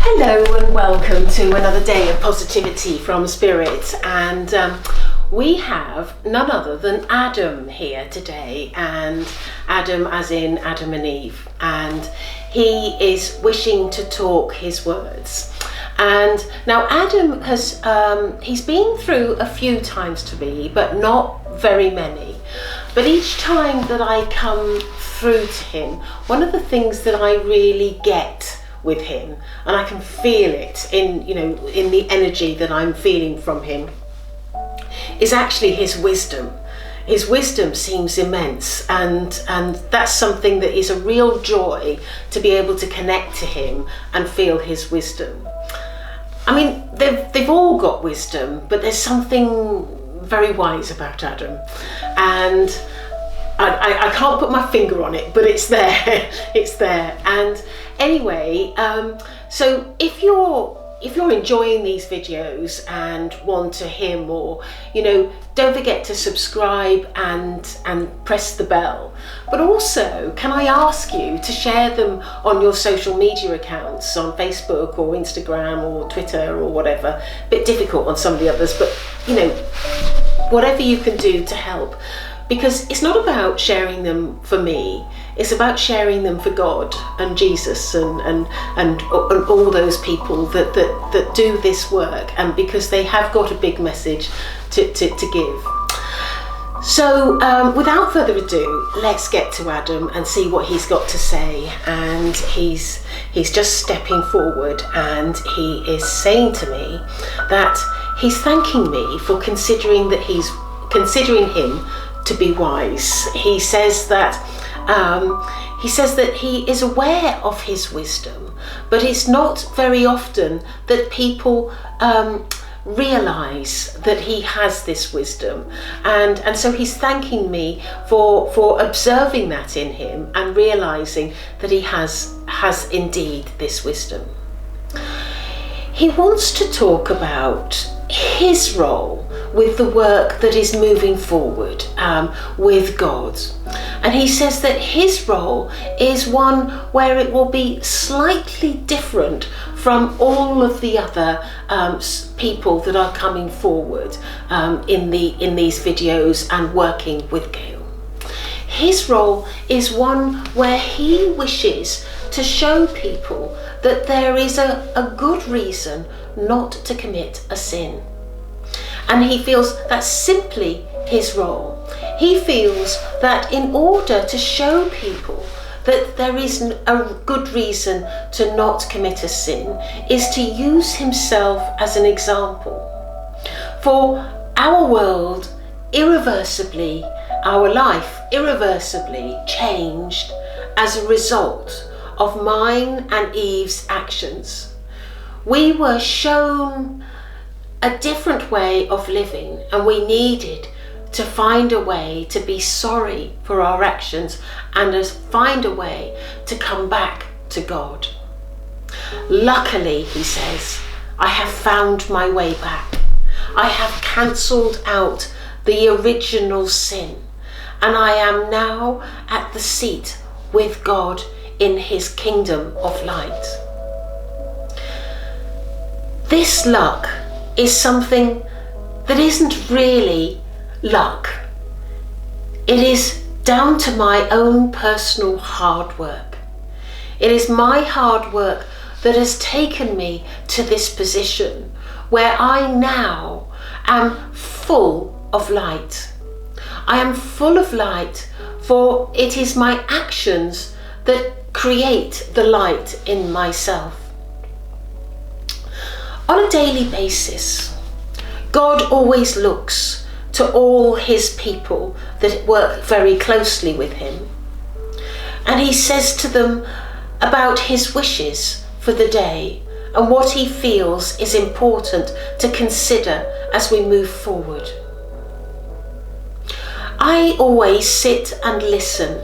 Hello and welcome to another day of positivity from Spirit, and we have none other than Adam here today, and Adam as in Adam and Eve, and he is wishing to talk his words. And now Adam has he's been through a few times to me, but not very many. But each time that I come through to him, one of the things that I really get with him, and I can feel it in the energy that I'm feeling from him, is actually his wisdom. His wisdom seems immense, and that's something that is a real joy to be able to connect to him and feel his wisdom. I mean, they've all got wisdom, but there's something very wise about Adam, and I can't put my finger on it, but it's there. It's there. And anyway, so if you're enjoying these videos and want to hear more, don't forget to subscribe and press the bell. But also, can I ask you to share them on your social media accounts, on Facebook or Instagram or Twitter or whatever. A bit difficult on some of the others, but whatever you can do to help. Because it's not about sharing them for me, it's about sharing them for God and Jesus and all those people that do this work, and because they have got a big message to give. So without further ado, let's get to Adam and see what he's got to say. And he's just stepping forward, and he is saying to me that he's thanking me for considering him to be wise. He says that he is aware of his wisdom, but it's not very often that people realize that he has this wisdom, and so he's thanking me for observing that in him and realizing that he has indeed this wisdom. He wants to talk about his role with the work that is moving forward with God. And he says that his role is one where it will be slightly different from all of the other people that are coming forward in these videos and working with Gail. His role is one where he wishes to show people that there is a good reason not to commit a sin. And he feels that's simply his role. He feels that in order to show people that there is a good reason to not commit a sin, is to use himself as an example. For our world irreversibly, our life irreversibly changed as a result of mine and Eve's actions. We were shown a different way of living, and we needed to find a way to be sorry for our actions and to find a way to come back to God. Luckily, he says, I have found my way back. I have cancelled out the original sin, and I am now at the seat with God in his kingdom of light. This luck is something that isn't really luck. It is down to my own personal hard work. It is my hard work that has taken me to this position where I now am full of light. I am full of light, for it is my actions that create the light in myself. On a daily basis, God always looks to all his people that work very closely with him, and he says to them about his wishes for the day and what he feels is important to consider as we move forward. I always sit and listen.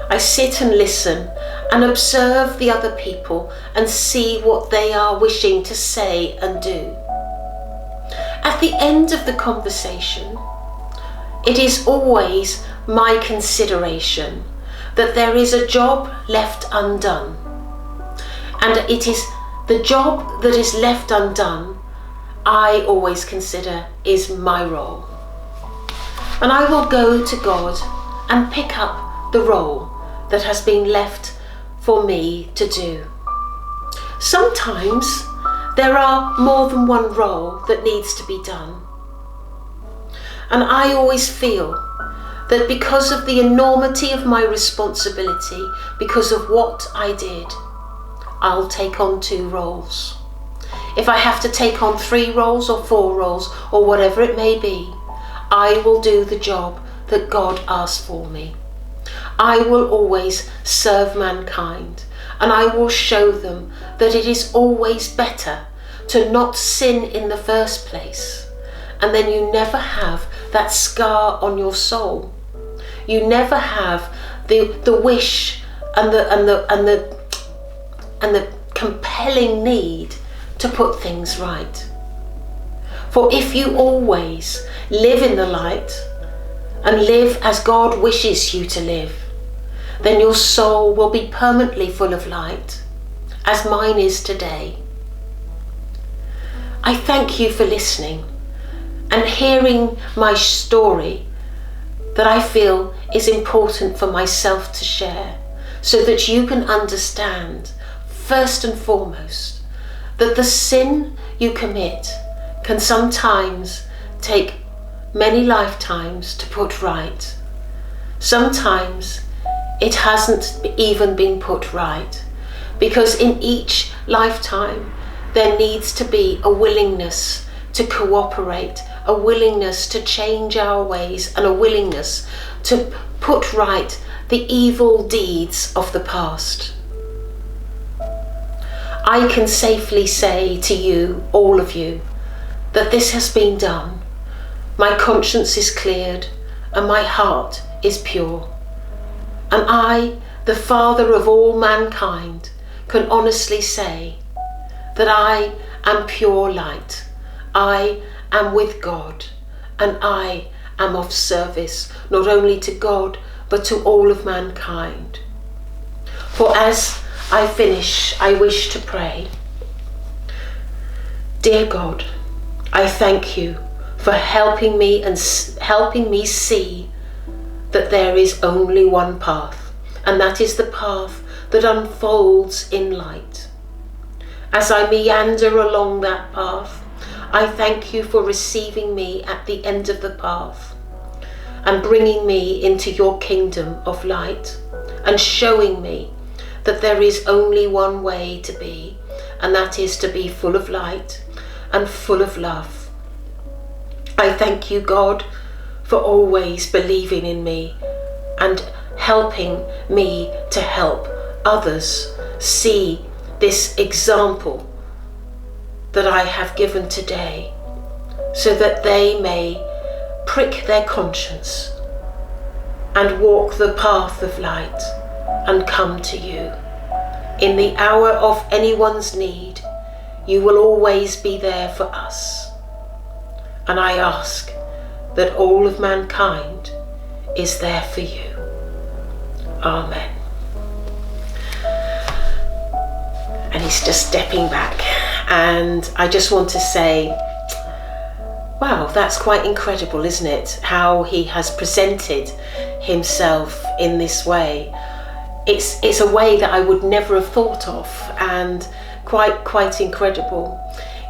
I sit and listen and observe the other people and see what they are wishing to say and do. At the end of the conversation, it is always my consideration that there is a job left undone, and it is the job that is left undone, I always consider is my role. And I will go to God and pick up the role that has been left for me to do. Sometimes there are more than one role that needs to be done. And I always feel that because of the enormity of my responsibility, because of what I did, I'll take on 2 roles. If I have to take on 3 roles or 4 roles or whatever it may be, I will do the job that God asked for me. I will always serve mankind, and I will show them that it is always better to not sin in the first place, and then you never have that scar on your soul. You never have the wish and the compelling need to put things right. For if you always live in the light and live as God wishes you to live, then your soul will be permanently full of light, as mine is today. I thank you for listening and hearing my story that I feel is important for myself to share, so that you can understand, first and foremost, that the sin you commit can sometimes take many lifetimes to put right. Sometimes it hasn't even been put right, because in each lifetime there needs to be a willingness to cooperate, a willingness to change our ways, and a willingness to put right the evil deeds of the past. I can safely say to you, all of you, that this has been done. My conscience is cleared and my heart is pure. And I, the Father of all mankind, can honestly say that I am pure light. I am with God, and I am of service not only to God but to all of mankind. For as I finish, I wish to pray. Dear God, I thank you for helping me and helping me see that there is only one path, and that is the path that unfolds in light. As I meander along that path, I thank you for receiving me at the end of the path and bringing me into your kingdom of light and showing me that there is only one way to be, and that is to be full of light and full of love. I thank you, God, for always believing in me and helping me to help others see this example that I have given today, so that they may prick their conscience and walk the path of light and come to you. In the hour of anyone's need, you will always be there for us. And I ask that all of mankind is there for you. Amen. And he's just stepping back, and I just want to say, wow, that's quite incredible, isn't it? How he has presented himself in this way. It's a way that I would never have thought of, and quite incredible.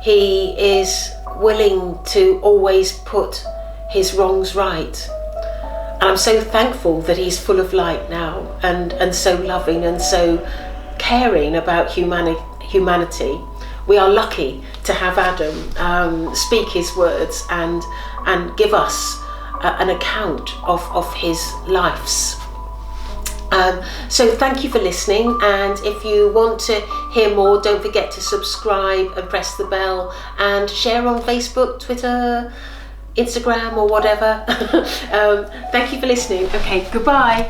He is willing to always put his wrongs right. And I'm so thankful that he's full of light now, and so loving and so caring about humanity. We are lucky to have Adam speak his words and give us an account of his life's. So thank you for listening, and if you want to hear more, don't forget to subscribe and press the bell and share on Facebook, Twitter, Instagram or whatever. Thank you for listening. Okay, goodbye.